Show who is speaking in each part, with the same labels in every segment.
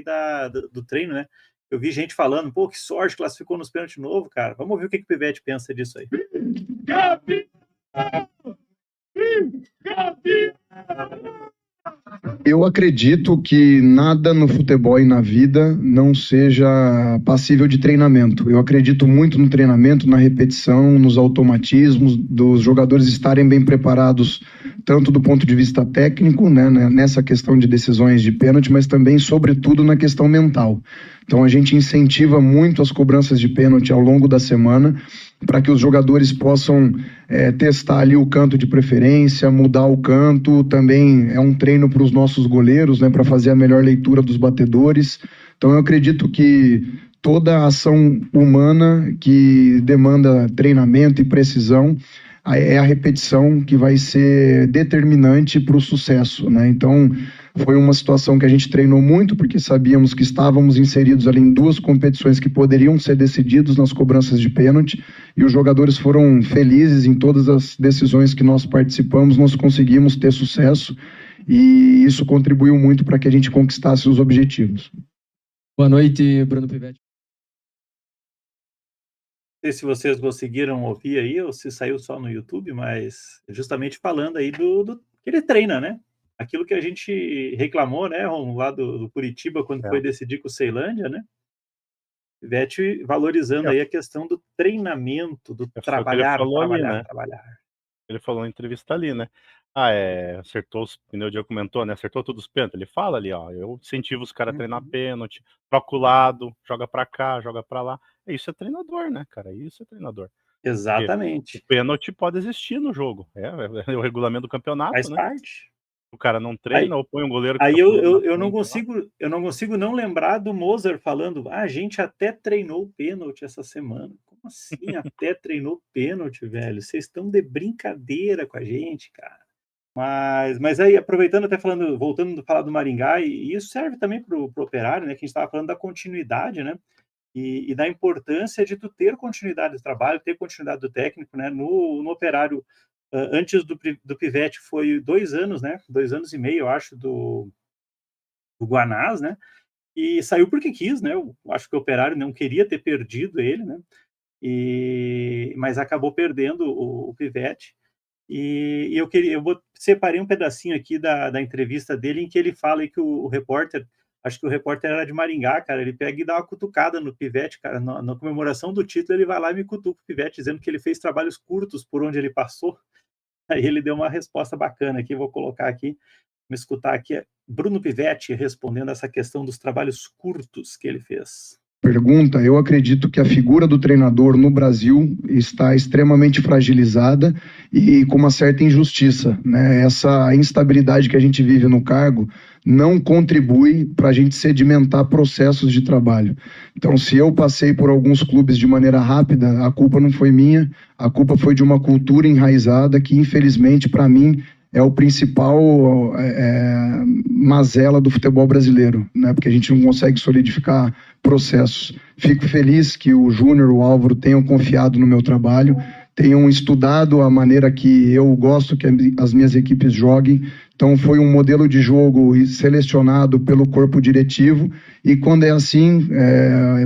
Speaker 1: aí do treino, né? Eu vi gente falando, pô, que sorte, classificou nos pênaltis de novo, cara. Vamos ouvir o que o Pivete pensa disso aí.
Speaker 2: Eu acredito que nada no futebol e na vida não seja passível de treinamento. Eu acredito muito no treinamento, na repetição, nos automatismos, dos jogadores estarem bem preparados, tanto do ponto de vista técnico, né, nessa questão de decisões de pênalti, mas também, sobretudo, na questão mental. Então a gente incentiva muito as cobranças de pênalti ao longo da semana, para que os jogadores possam testar ali o canto de preferência, mudar o canto. Também é um treino para os nossos goleiros, né, para fazer a melhor leitura dos batedores. Então eu acredito que toda ação humana que demanda treinamento e precisão é a repetição que vai ser determinante para o sucesso, né? Então foi uma situação que a gente treinou muito, porque sabíamos que estávamos inseridos ali em duas competições que poderiam ser decididas nas cobranças de pênalti, e os jogadores foram felizes em todas as decisões que nós participamos, nós conseguimos ter sucesso, e isso contribuiu muito para que a gente conquistasse os objetivos.
Speaker 3: Boa noite, Bruno Pivete.
Speaker 1: Não sei se vocês conseguiram ouvir aí, ou se saiu só no YouTube, mas justamente falando aí do que ele treina, né? Aquilo que a gente reclamou, né, lá do Curitiba, quando foi decidir com o Ceilândia, né? Pivete valorizando aí a questão do treinamento, do trabalhar.
Speaker 4: Ele falou na entrevista ali, né? Acertou os pneus, o Diego comentou, né? Acertou todos os pênaltis. Ele fala ali, ó, eu incentivo os caras a treinar pênalti, troca o lado, joga pra cá, joga pra lá. Isso é treinador, né, cara? Isso é treinador.
Speaker 1: Exatamente.
Speaker 4: Porque o pênalti pode existir no jogo. É o regulamento do campeonato,
Speaker 1: faz
Speaker 4: né?
Speaker 1: parte.
Speaker 4: O cara não treina ou põe um goleiro que
Speaker 1: aí eu não consigo não lembrar do Moser falando, a gente até treinou pênalti essa semana. Como assim até treinou pênalti, velho? Vocês estão de brincadeira com a gente, cara. Mas aí, aproveitando, até falando, voltando a falar do Maringá, e isso serve também pro Operário, né? Que a gente estava falando da continuidade, né? E da importância de tu ter continuidade do trabalho, ter continuidade do técnico, né? No Operário, antes do Pivete foi 2 anos, né? 2 anos e meio, eu acho, do Guanás, né? E saiu porque quis, né? Eu acho que o Operário não queria ter perdido ele, né? Mas acabou perdendo o Pivete. E eu separei um pedacinho aqui da entrevista dele, em que ele fala que o repórter, acho que o repórter era de Maringá, cara, ele pega e dá uma cutucada no Pivete, cara, na comemoração do título, ele vai lá e me cutuca o Pivete, dizendo que ele fez trabalhos curtos por onde ele passou. Aí ele deu uma resposta bacana aqui, vou colocar aqui, vamos escutar aqui, Bruno Pivete respondendo essa questão dos trabalhos curtos que ele fez.
Speaker 2: Pergunta, eu acredito que a figura do treinador no Brasil está extremamente fragilizada e com uma certa injustiça, né? Essa instabilidade que a gente vive no cargo não contribui para a gente sedimentar processos de trabalho. Então, se eu passei por alguns clubes de maneira rápida, a culpa não foi minha, a culpa foi de uma cultura enraizada que, infelizmente, para mim, é o principal mazela do futebol brasileiro, né? Porque a gente não consegue solidificar processos. Fico feliz que o Júnior, o Álvaro tenham confiado no meu trabalho, tenham estudado a maneira que eu gosto que as minhas equipes joguem. Então foi um modelo de jogo selecionado pelo corpo diretivo, e quando é assim,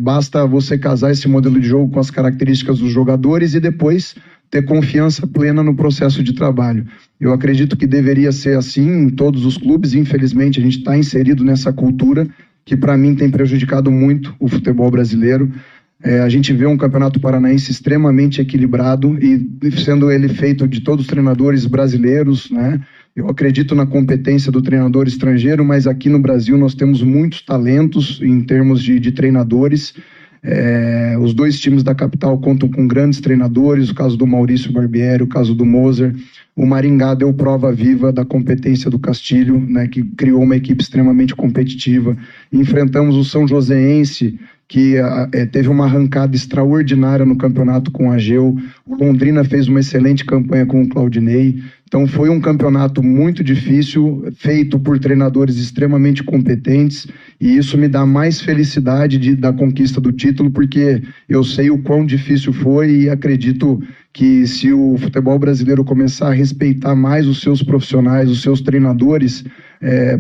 Speaker 2: basta você casar esse modelo de jogo com as características dos jogadores e depois ter confiança plena no processo de trabalho. Eu acredito que deveria ser assim em todos os clubes. Infelizmente, a gente está inserido nessa cultura que, para mim, tem prejudicado muito o futebol brasileiro. A gente vê um campeonato paranaense extremamente equilibrado e sendo ele feito de todos os treinadores brasileiros, né? Eu acredito na competência do treinador estrangeiro, mas aqui no Brasil nós temos muitos talentos em termos de treinadores. Os 2 times da capital contam com grandes treinadores, o caso do Maurício Barbieri, o caso do Moser. O Maringá deu prova viva da competência do Castilho, né, que criou uma equipe extremamente competitiva. Enfrentamos o São Joséense, que teve uma arrancada extraordinária no campeonato com o Ageu. O Londrina fez uma excelente campanha com o Claudinei. Então foi um campeonato muito difícil, feito por treinadores extremamente competentes, e isso me dá mais felicidade da conquista do título, porque eu sei o quão difícil foi, e acredito que se o futebol brasileiro começar a respeitar mais os seus profissionais, os seus treinadores,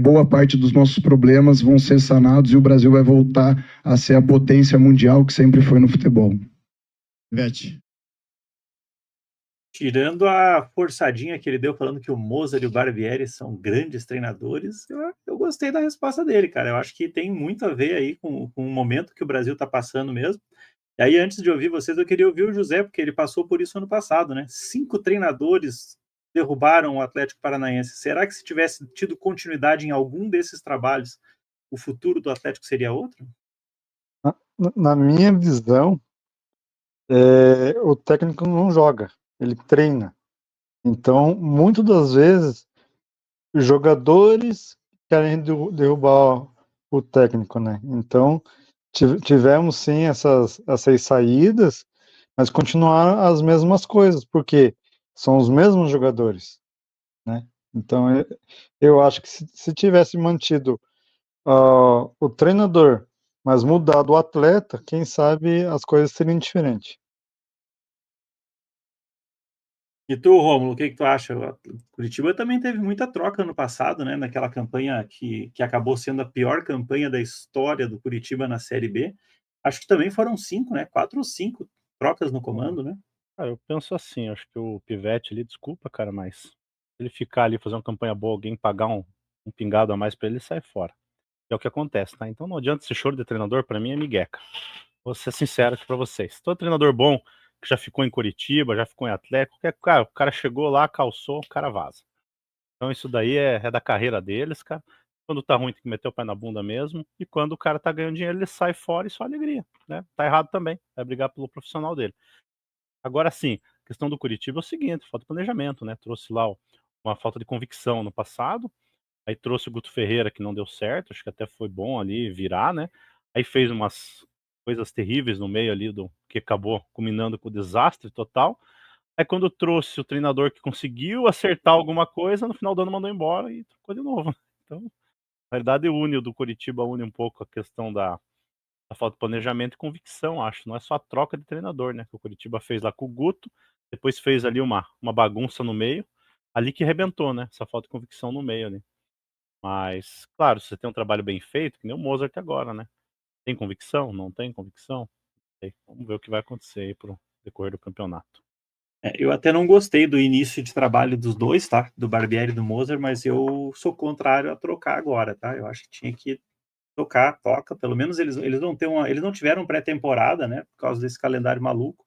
Speaker 2: boa parte dos nossos problemas vão ser sanados e o Brasil vai voltar a ser a potência mundial que sempre foi no futebol.
Speaker 3: Pivete.
Speaker 1: Tirando a forçadinha que ele deu falando que o Mozart e o Barbieri são grandes treinadores, eu gostei da resposta dele, cara. Eu acho que tem muito a ver aí com o momento que o Brasil está passando mesmo. E aí, antes de ouvir vocês, eu queria ouvir o José, porque ele passou por isso ano passado, né? 5 treinadores derrubaram o Atlético Paranaense. Será que se tivesse tido continuidade em algum desses trabalhos, o futuro do Atlético seria outro?
Speaker 5: Na minha visão, o técnico não joga, ele treina. Então, muitas das vezes, os jogadores querem derrubar o técnico, né? Então, tivemos sim essas saídas, mas continuaram as mesmas coisas, porque são os mesmos jogadores, né? Então, eu acho que se tivesse mantido o treinador, mas mudado o atleta, quem sabe as coisas seriam diferentes.
Speaker 1: E tu, Rômulo, o que tu acha? O Curitiba também teve muita troca no passado, né? Naquela campanha que acabou sendo a pior campanha da história do Curitiba na Série B. Acho que também foram 5, né? 4 ou 5 trocas no comando, né?
Speaker 4: Cara, eu penso assim, acho que o Pivete ali, desculpa, cara, mas se ele ficar ali, fazer uma campanha boa, alguém pagar um pingado a mais pra ele sai fora. É o que acontece, tá? Então não adianta esse choro de treinador, pra mim é migueca. Vou ser sincero aqui pra vocês. Todo treinador bom que já ficou em Curitiba, já ficou em Atlético, o cara chegou lá, calçou, o cara vaza. Então isso daí é da carreira deles, cara. Quando tá ruim tem que meter o pé na bunda mesmo, e quando o cara tá ganhando dinheiro ele sai fora e só alegria, né? Tá errado também, vai brigar pelo profissional dele. Agora sim, a questão do Curitiba é o seguinte, falta de planejamento, né? Trouxe lá uma falta de convicção no passado, aí trouxe o Guto Ferreira que não deu certo, acho que até foi bom ali virar, né? Aí fez umas coisas terríveis no meio ali do que acabou culminando com o desastre total. Aí quando trouxe o treinador que conseguiu acertar alguma coisa, no final do ano mandou embora e trocou de novo. Então, na verdade, o do Curitiba une um pouco a questão da falta de planejamento e convicção, acho. Não é só a troca de treinador, né? Que o Curitiba fez lá com o Guto, depois fez ali uma bagunça no meio, ali que rebentou, né? Essa falta de convicção no meio ali. Mas, claro, se você tem um trabalho bem feito, que nem o Mozart agora, né? Tem convicção? Não tem convicção? Vamos ver o que vai acontecer aí pro decorrer do campeonato.
Speaker 1: Eu até não gostei do início de trabalho dos dois, tá? Do Barbieri e do Mozart, mas eu sou contrário a trocar agora, tá? Eu acho que tinha que toca. Pelo menos eles não tiveram pré-temporada, né? Por causa desse calendário maluco.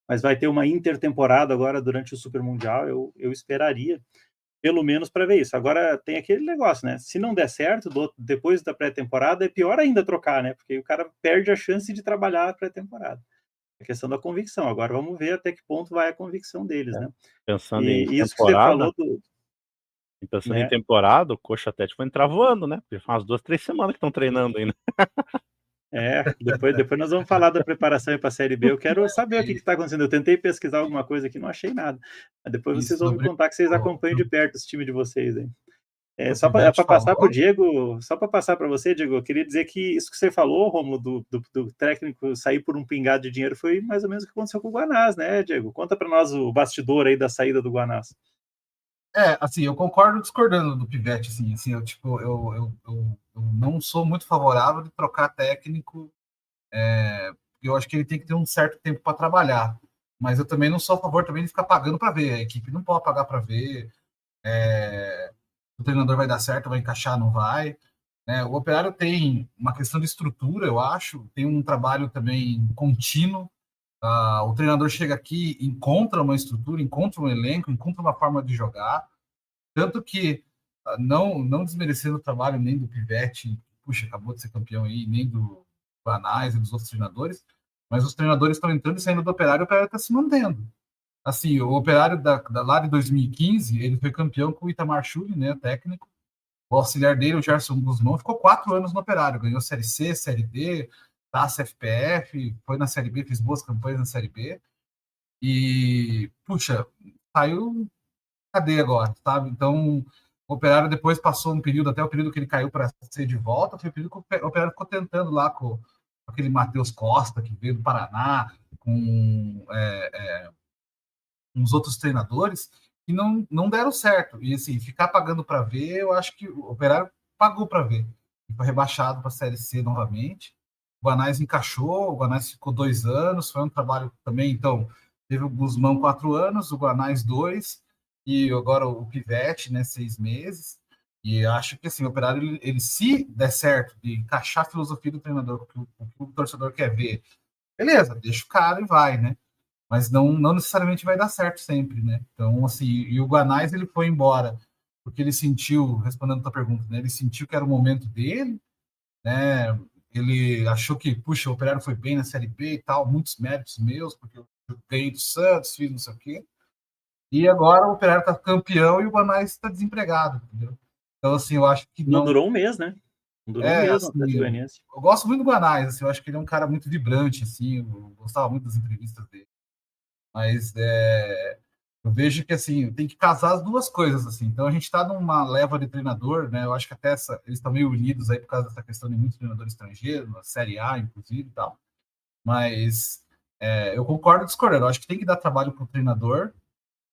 Speaker 1: Mas vai ter uma intertemporada agora durante o Super Mundial. Eu esperaria, pelo menos, para ver isso. Agora tem aquele negócio, né? Se não der certo, depois da pré-temporada, é pior ainda trocar, né? Porque o cara perde a chance de trabalhar a pré-temporada. A questão da convicção. Agora vamos ver até que ponto vai a convicção deles, né?
Speaker 4: Pensando em
Speaker 1: Isso que você falou
Speaker 4: em temporada, o Coxa Atlético vai entrar voando, né? Porque faz 2, 3 semanas que estão treinando ainda.
Speaker 1: Depois nós vamos falar da preparação para a Série B. Eu quero saber o que está acontecendo. Eu tentei pesquisar alguma coisa aqui, não achei nada. Mas depois vocês vão me contar que vocês acompanham de perto esse time de vocês, hein? Só para passar para o Diego, só para passar para você, Diego, eu queria dizer que isso que você falou, Rômulo, do técnico sair por um pingado de dinheiro, foi mais ou menos o que aconteceu com o Guanás, né, Diego? Conta para nós o bastidor aí da saída do Guanás.
Speaker 6: Assim, eu concordo discordando do Pivete, assim, eu não sou muito favorável de trocar técnico, eu acho que ele tem que ter um certo tempo para trabalhar, mas eu também não sou a favor também de ficar pagando para ver, a equipe não pode pagar para ver, o treinador vai dar certo, vai encaixar, não vai, né? O Operário tem uma questão de estrutura, eu acho, tem um trabalho também contínuo, o treinador chega aqui, encontra uma estrutura, encontra um elenco, encontra uma forma de jogar, tanto que, não desmerecendo o trabalho nem do Pivete, puxa, acabou de ser campeão aí, nem do Banais e dos outros treinadores, mas os treinadores estão entrando e saindo do Operário, o Operário está se mantendo. Assim, o Operário lá de 2015, ele foi campeão com o Itamar Schulli, né, técnico. O auxiliar dele, o Gerson Guzmão, ficou 4 anos no Operário, ganhou Série C, Série D, Taça FPF, foi na Série B, fez boas campanhas na Série B. E, puxa, saiu cadeia agora, sabe? Então, o Operário depois passou um período, até o período que ele caiu para ser de volta, foi o período que o Operário ficou tentando lá com aquele Matheus Costa, que veio do Paraná, com uns outros treinadores, que não deram certo. E assim, ficar pagando para ver, eu acho que o Operário pagou para ver. E foi rebaixado para a Série C novamente. O Guanás encaixou, o Guanás ficou 2 anos, foi um trabalho também, então, teve o Guzmão 4 anos, o Guanás 2, e agora o Pivete, né, 6 meses. E acho que assim, o Operário, ele se der certo de encaixar a filosofia do treinador, o que o torcedor quer ver, beleza, deixa o cara e vai, né? Mas não necessariamente vai dar certo sempre, né? Então, assim, e o Guanás, ele foi embora porque ele sentiu, respondendo a tua pergunta, né? Ele sentiu que era o momento dele, né? Ele achou que, puxa, o Operário foi bem na Série B e tal, muitos méritos meus, porque eu ganhei do Santos, fiz não sei o quê. E agora o Operário está campeão e o Guanás está desempregado, entendeu? Então, assim, eu acho que
Speaker 1: Não durou um mês, né? Não durou um mês no
Speaker 6: assim,
Speaker 1: Atlético Goianiense.
Speaker 6: eu gosto muito do Guanás, assim, eu acho que ele é um cara muito vibrante, assim, eu gostava muito das entrevistas dele. Mas eu vejo que assim tem que casar as duas coisas assim. Então a gente está numa leva de treinador, né? Eu acho que até eles estão meio unidos aí por causa dessa questão de muitos treinadores estrangeiros, na Série A inclusive e tal. Mas eu concordo discordando. Eu acho que tem que dar trabalho para o treinador.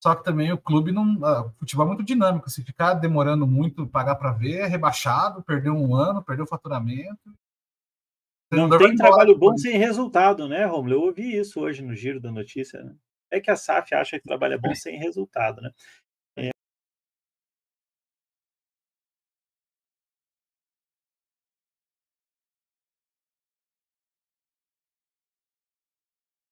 Speaker 6: Só que também o clube não. O futebol é muito dinâmico. Se ficar demorando muito, pagar para ver, é rebaixado, perdeu um ano, perdeu o faturamento.
Speaker 1: Não tem trabalho bom sem resultado, né, Romulo? Eu ouvi isso hoje no Giro da Notícia, né? É que a SAF acha que trabalho é bom sem resultado, né?